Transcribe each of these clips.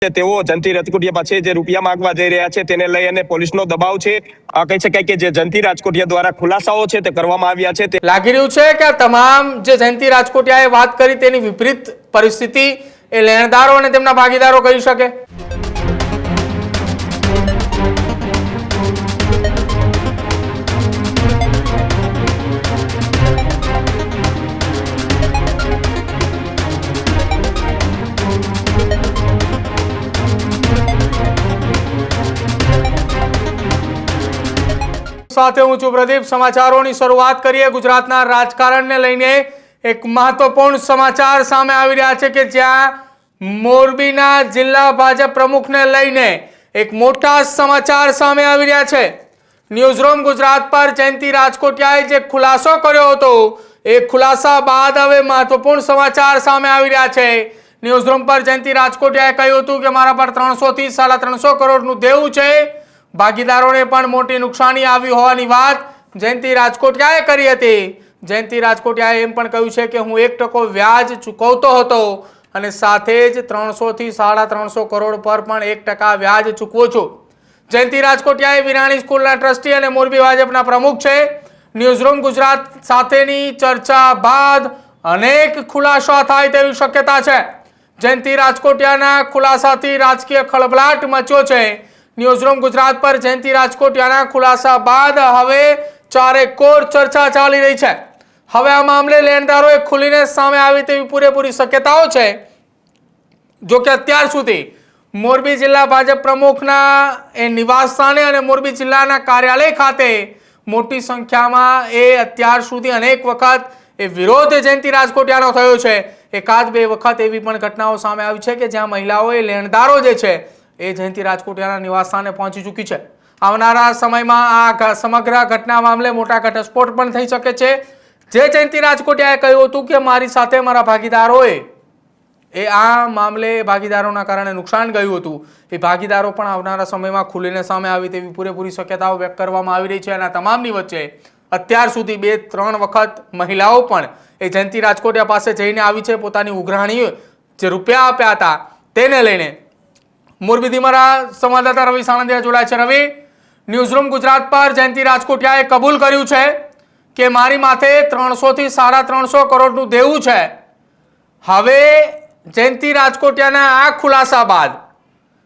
તેઓ જંતી રાજકોટિયા પાસે જે રૂપિયા માંગવા જઈ રહ્યા છે તેને લઈ અને પોલીસનો દબાવ છે। કહી શકાય કે જે જંતી રાજકોટિયા દ્વારા ખુલાસાઓ છે તે કરવામાં આવ્યા છે। લાગી રહ્યું છે કે તમામ જે જયંતી રાજકોટિયાએ વાત કરી તેની વિપરીત પરિસ્થિતિ એ લેણદારો અને તેમના ભાગીદારો કહી શકે। સાથે હું છું પ્રદીપ। સમાચારોની શરૂઆત કરીએ। ગુજરાતના રાજકારણને લઈને એક મહત્વપૂર્ણ સમાચાર સામે આવી રહ્યા છે કે જ્યાં મોરબીના જિલ્લા ભાજપ પ્રમુખને લઈને એક મોટા સમાચાર સામે આવી રહ્યા છે। ન્યૂઝરૂમ ગુજરાત પર જયંતી રાજકોટિયાએ જે ખુલાસો કર્યો હતો એ ખુલાસા બાદ હવે મહત્વપૂર્ણ સમાચાર સામે આવી રહ્યા છે। ન્યૂઝરૂમ પર જયંતી રાજકોટિયાએ કહ્યું હતું કે મારા પર 300 થી 350 કરોડનું દેવું છે। ભાગીદારોને પણ મોટી નુકસાની આવી હોવાની વાત જયંતી રાજકોટિયાએ કરી હતી। જયંતી રાજકોટિયાએ એમ પણ કહ્યું છે કે હું 1% વ્યાજ ચૂકવતો હતો અને સાથે જ 300 થી 350 કરોડ પર પણ 1% વ્યાજ ચૂકવું છું। જયંતી રાજકોટિયાએ વિરાણી સ્કૂલના ટ્રસ્ટી અને મોરબી ભાજપના પ્રમુખ છે। ન્યૂઝરૂમ ગુજરાત સાથેની ચર્ચા બાદ અનેક ખુલાસા થાય તેવી શક્યતા છે। જયંતી રાજકોટિયાના ખુલાસાથી રાજકીય ખળભળાટ મચ્યો છે। ન્યૂઝરૂમ ગુજરાત પર જયંતી રાજકોટિયાના ખુલાસા બાદ હવે ચારેકોર ચર્ચા ચાલી રહી છે। હવે આ મામલે લેણદારોએ ખુલીને સામે આવી તેવી પૂરેપૂરી શક્યતાઓ છે। જો કે અત્યાર સુધી મોરબી જિલ્લા ભાજપ પ્રમુખના એ નિવાસસ્થાને અને મોરબી જિલ્લાના કાર્યાલય ખાતે મોટી સંખ્યામાં અત્યાર સુધી અનેક વખત વિરોધ જયંતી રાજકોટિયાનો થયો છે। એકાદ બે વખત એવી પણ ઘટનાઓ સામે આવી છે કે જ્યાં મહિલાઓએ લેણદારો જે છે એ જયંતી રાજકોટિયાના નિવાસસ્થાને પહોંચી ચૂકી છે। આવનારા સમયમાં આ સમગ્ર ઘટના મામલે મોટા ઘટસ્ફોટ પણ થઈ શકે છે। જે જયંતી રાજકોટિયાએ કહ્યું હતું કે મારી સાથે મારા ભાગીદારોએ આ મામલે ભાગીદારોના કારણે નુકસાન ગયું હતું એ ભાગીદારો પણ આવનારા સમયમાં ખુલીને સામે આવી તેવી પૂરેપૂરી શક્યતાઓ વ્યક્ત કરવામાં આવી રહી છે। અને તમામની વચ્ચે અત્યાર સુધી 2-3 વખત મહિલાઓ પણ એ જયંતી રાજકોટિયા પાસે જઈને આવી છે। પોતાની ઉઘરાણી જે રૂપિયા આપ્યા હતા તેને લઈને મોરબીથી મારા સંવાદદાતા રવિ સાણંદિયા જોડાય છે। રવિ, ન્યૂઝરૂમ ગુજરાત પર જયંતી રાજકોટિયાએ કબૂલ કર્યું છે કે મારી માથે 300 થી 350 કરોડનું દેવું છે। હવે જયંતી રાજકોટિયાના આ ખુલાસા બાદ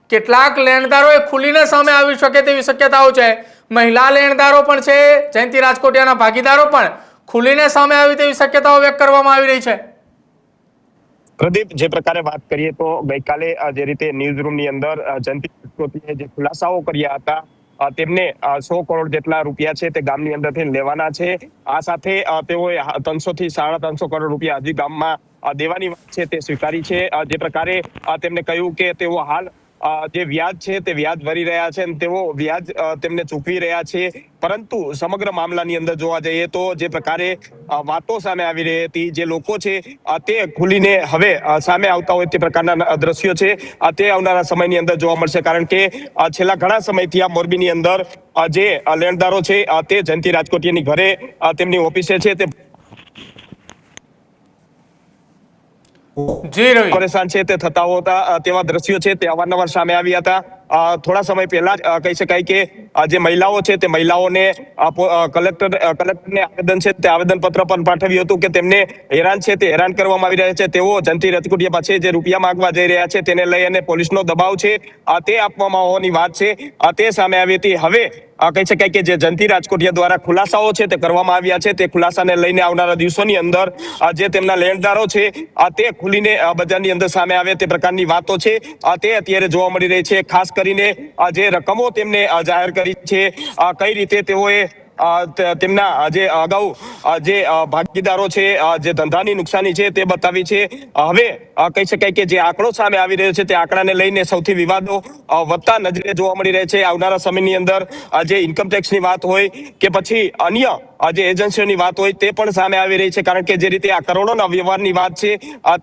કેટલાક લેણદારોએ ખુલીને સામે આવી શકે તેવી શક્યતાઓ છે। મહિલા લેણદારો પણ છે, જયંતી રાજકોટિયાના ભાગીદારો પણ ખુલીને સામે આવી તેવી શક્યતાઓ વ્યક્ત કરવામાં આવી રહી છે। પ્રદીપ, જે પ્રકારે વાત કરીએ તો ગઈકાલે જે રીતે ન્યૂઝરૂમની અંદર જયંતી રાજકોટિયાએ જે ખુલાસાઓ કર્યા હતા તેમને 100 કરોડ જેટલા રૂપિયા છે તે ગામની અંદરથી લેવાના છે। આ સાથે તેઓએ 300 થી 350 કરોડ રૂપિયા હજી ગામમાં દેવાની વાત છે તે સ્વીકારી છે। જે પ્રકારે તેમને કહ્યું કે તેઓ હાલ જે વ્યાજ છે તે વ્યાજ ભરી રહ્યા છે અને તેઓ વ્યાજ તેમને ચૂકવી રહ્યા છે। પરંતુ સમગ્ર મામલાની અંદર જોવા જઈએ તો જે પ્રકારે વાતો સામે આવી રહી હતી, જે લોકો છે તે ખુલીને હવે સામે આવતા હોય તે પ્રકારના દ્રશ્યો છે તે આવનારા સમયની અંદર જોવા મળશે। કારણ કે છેલ્લા ઘણા સમયથી આ મોરબીની અંદર જે લેણદારો છે તે જયંતી રાજકોટિયાની ઘરે તેમની ઓફિસે છે તે પરેશાન છે તે થતા હોતા તેવા દ્રશ્યો છે તે અવારનવાર સામે આવ્યા હતા। થોડા સમય પહેલા જ કહી શકાય કે જે મહિલાઓ છે તે મહિલાઓને કલેક્ટરને આવેદન છે તે આવેદન પત્ર પણ પાઠવ્યું હતું કે તેમને હેરાન છે તે હેરાન કરવામાં આવી રહ્યા છે। તેઓ જયંતી રાજકોટિયા પાસે જે રૂપિયા માંગવા જઈ રહ્યા છે તેને લઈ અને પોલીસનો દબાવ છે તે આપવામાં હોવાની વાત છે તે સામે આવી હતી। હવે કહી શકાય કે જે જયંતી રાજકોટિયા દ્વારા ખુલાસાઓ છે તે કરવામાં આવ્યા છે તે ખુલાસાને લઈને આવનારા દિવસોની અંદર જે તેમના લેણદારો છે તે ખુલીને બજારની અંદર સામે આવે તે પ્રકારની વાતો છે તે અત્યારે જોવા મળી રહી છે। ખાસ કરીને જે રકમો તેમને જાહેર કરી છે, કઈ રીતે તેઓએ તેમના જે અગાઉ જે ભાગીદારો છે જે ધંધાની નુકસાની છે તે બતાવી છે। હવે કહી શકાય કે જે આંકડો સામે આવી રહ્યો છે તે આંકડાને લઈને સૌથી વિવાદો વધતા નજરે જોવા મળી રહે છે। આવનારા સમયની અંદર જે ઇન્કમ ટેક્સની વાત હોય કે પછી અન્ય જે એજન્સીઓની વાત હોય તે પણ સામે આવી રહી છે। કારણ કે જે રીતે આ કરોડોના વ્યવહારની વાત છે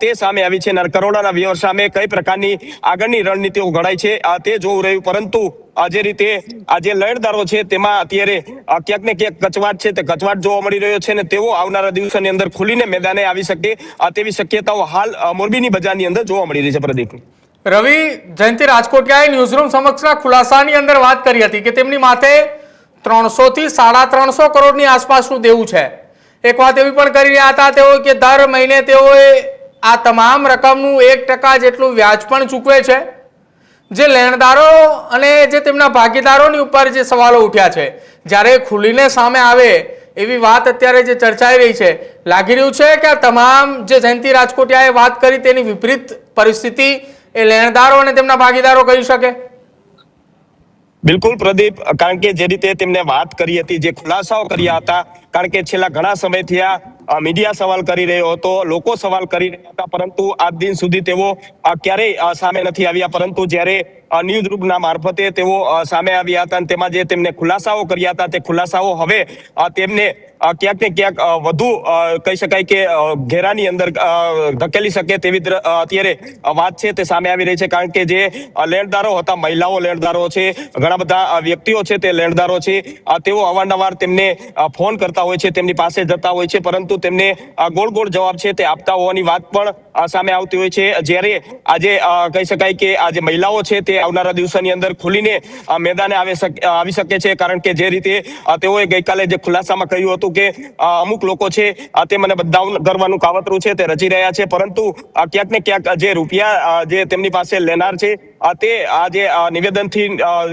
તે સામે આવી છે અને કરોડોના વ્યવહાર સામે કઈ પ્રકારની આગળની રણનીતિઓ ઘડાય છે તે જોવું રહ્યું। પરંતુ જે રીતે આ જે લેણદારો છે તેમાં અત્યારે ક્યાંક ને ક્યાંક કચવાટ છે તે કચવાટ જોવા મળી રહ્યો છે અને તેઓ આવનારા દિવસોની અંદર ખુલીને મેદાને આવી શકે તેવી શક્યતાઓ હાલ મોરબીની બજારની અંદર જોવા મળી રહી છે। પ્રદીપ, રવિ, જયંતિ રાજકોટિયાએ ન્યૂઝરૂમ સમક્ષના ખુલાસાની અંદર વાત કરી હતી કે તેમની માથે 300 થી 350 કરોડની આસપાસનું દેવું છે. એક વાત એવી પણ કરી રહ્યા હતા તેઓ કે દર મહિને તેઓએ આ તમામ રકમનું 1% જેટલું વ્યાજ પણ ચૂકવે છે. જે લેણદારો અને જે તેમના ભાગીદારોની ઉપર જે સવાલો ઉઠ્યા છે, જ્યારે ખુલીને સામે આવે એવી વાત અત્યારે જે ચર્ચાઈ રહી છે, લાગી રહ્યું છે કે આ તમામ જે જયંતિ રાજકોટિયાએ વાત કરી તેની વિપરીત પરિસ્થિતિ એ લેણદારો અને તેમના ભાગીદારો કરી શકે. બિલકુલ પ્રદીપ, કારણ કે જે રીતે તેમને વાત કરી હતી, જે ખુલાસાઓ કર્યા હતા, કારણ કે છેલ્લા ઘણા સમયથી આ મીડિયા સવાલ કરી રહ્યો હતો, લોકો સવાલ કરી રહ્યા હતા, પરંતુ આજ દિન સુધી તેઓ ક્યારેય સામે નથી આવ્યા. પરંતુ જ્યારે ન્યૂઝ ગ્રુપના મારફતે તેઓ સામે આવ્યા હતા અને તેમાં જે તેમને ખુલાસાઓ કર્યા હતા, તે ખુલાસાઓ હવે તેમને ક્યાંક ને ક્યાંક વધુ કહી શકાય કે ઘેરાની અંદર ધકેલી શકે તેવી અત્યારે વાત છે તે સામે આવી રહી છે. કારણ કે જે લેણદારો હતા, મહિલાઓ લેણદારો છે, ઘણા બધા વ્યક્તિઓ છે તે લેણદારો છે, તેઓ અવારનવાર તેમને ફોન કરતા હોય છે, તેમની પાસે જતા હોય છે, પરંતુ તેમને ગોળ ગોળ જવાબ છે તે આપતા હોવાની વાત પણ સામે આવતી હોય છે. જ્યારે આજે કહી શકાય કે આ જે મહિલાઓ છે તે આવનારા દિવસોની અંદર ખુલીને મેદાને આવી શકે છે. કારણ કે જે રીતે તેઓએ ગઈકાલે જે ખુલાસામાં કહ્યું હતું કે અમુક લોકો છે તે મને બદનામ કરવાનું કાવતરું છે તે રચી રહ્યા છે, પરંતુ ક્યાંક ને ક્યાંક જે રૂપિયા જે તેમની પાસે લેનાર છે તે આ જે નિવેદનથી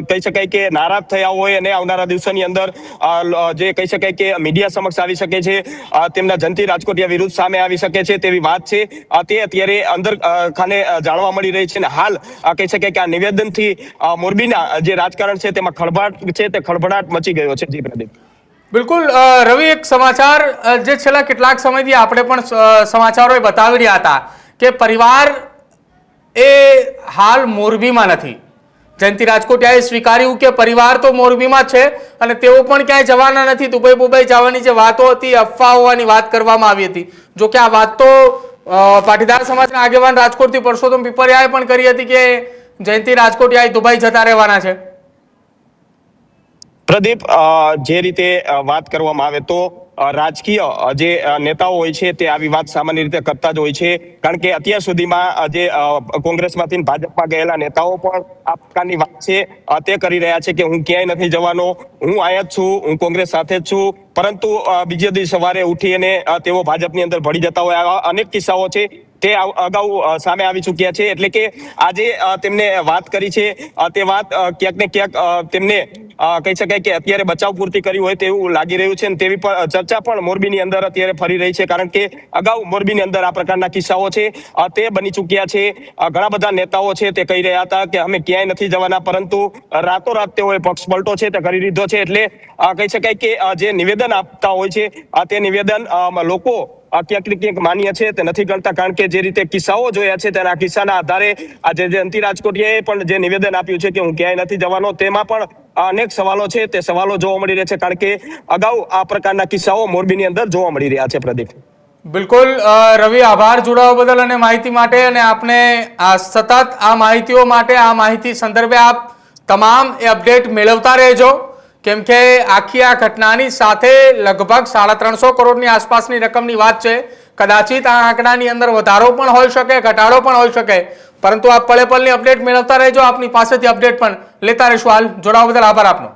કહી શકાય કે નારાજ થયા હોય અને આવનારા દિવસોની અંદર જે કહી શકાય કે મીડિયા સમક્ષ આવી શકે છે, તેમના જયંતિ રાજકોટિયા વિરુદ્ધ સામે આવી શકે છે તેવી વાત છે તે અત્યારે અંદર ખાને જાણવા મળી રહી છે. અને હાલ કહી શકાય કે આ નિવેદનથી મોરબીના જે રાજકારણ છે તેમાં ખળભળાટ છે તે ખળભળાટ મચી ગયો છે. જી પ્રદીપ. બિલકુલ રવિ, એક સમાચાર જે છેલ્લા કેટલાક સમયથી આપણે પણ સમાચારોએ બતાવી રહ્યા હતા કે પરિવાર એ હાલ મોરબીમાં નથી. જયંતિ રાજકોટિયાએ સ્વીકાર્યું કે પરિવાર તો મોરબીમાં છે અને તેઓ પણ ક્યાંય જવાના નથી. દુબઈ જવાની જે વાતો હતી, અફવા હોવાની વાત કરવામાં આવી હતી. જો કે આ વાત તો પાટીદાર સમાજના આગેવાન રાજકોટથી પરસોત્તમ પીપરિયાએ પણ કરી હતી કે જયંતિ રાજકોટિયા દુબઈ જતા રહેવાના છે. પ્રદીપ, જે રીતે વાત કરવામાં આવે તો રાજકીય જે નેતાઓ હોય છે તે આવી વાત સામાન્ય રીતે કરતા જ હોય છે. કારણ કે અત્યાર સુધીમાં જે કોંગ્રેસમાંથી ભાજપમાં ગયેલા નેતાઓ પણ આ પ્રકારની વાત છે તે કરી રહ્યા છે કે હું ક્યાંય નથી જવાનો, હું અહીંયા જ છું, હું કોંગ્રેસ સાથે જ છું, પરંતુ બીજે દિવસ સવારે ઉઠી અને તેઓ ભાજપની અંદર ભળી જતા હોય. આવા અનેક કિસ્સાઓ છે તે અગાઉ સામે આવી ચૂક્યા છે. એટલે કે આજે તેમને વાત કરી છે તે વાત ક્યાંક ને ક્યાંક તેમને કહી શકાય કે અત્યારે બચાવ પૂરતી કરી હોય તેવું લાગી રહ્યું છે. અને તેવી પણ ચર્ચા પણ મોરબીની અંદર અત્યારે ફરી રહી છે. કારણ કે અગાઉ મોરબીની અંદર આ પ્રકારના કિસ્સાઓ છે તે બની ચૂક્યા છે. ઘણા બધા નેતાઓ છે તે કહી રહ્યા હતા કે અમે ક્યાંય નથી જવાના, પરંતુ રાતોરાત તેઓએ પક્ષ પલટો છે તે કરી લીધો છે. એટલે કહી શકાય કે જે નિવેદન આપતા હોય છે તે નિવેદન લોકો ક્યાંક ને ક્યાંક માન્ય છે તે નથી ગણતા. કારણ કે જે રીતે કિસ્સાઓ જોયા છે તેના કિસ્સાના આધારે આજે જયંતિ રાજકોટિયાએ પણ જે નિવેદન આપ્યું છે કે હું ક્યાંય નથી જવાનો, તેમાં પણ અનેક સવાલો છે તે સવાલો જોવા મળી રહ્યા છે. કારણ કે અગાઉ આ પ્રકારના કિસ્સાઓ મોરબીની અંદર જોવા મળી રહ્યા છે. પ્રદીપ. બિલકુલ રવિ, આભાર જોડાવા બદલ અને માહિતી માટે. અને આપને સતત આ માહિતીઓ માટે, આ માહિતી સંદર્ભે આપ તમામ એ અપડેટ મેળવતા રહેજો, કેમ કે આખી આ ઘટનાની સાથે લગભગ 350 કરોડની આસપાસની રકમની વાત છે. કદાચિત આ આંકડાની અંદર વધારો પણ હોઈ શકે, ઘટાડો પણ હોઈ શકે, પરંતુ આપ પળે પળની અપડેટ મેળવતા રહેજો. આપની પાસેથી અપડેટ પણ લેતા રહીશું. હાલ જોડાવા બદલ આભાર આપનો.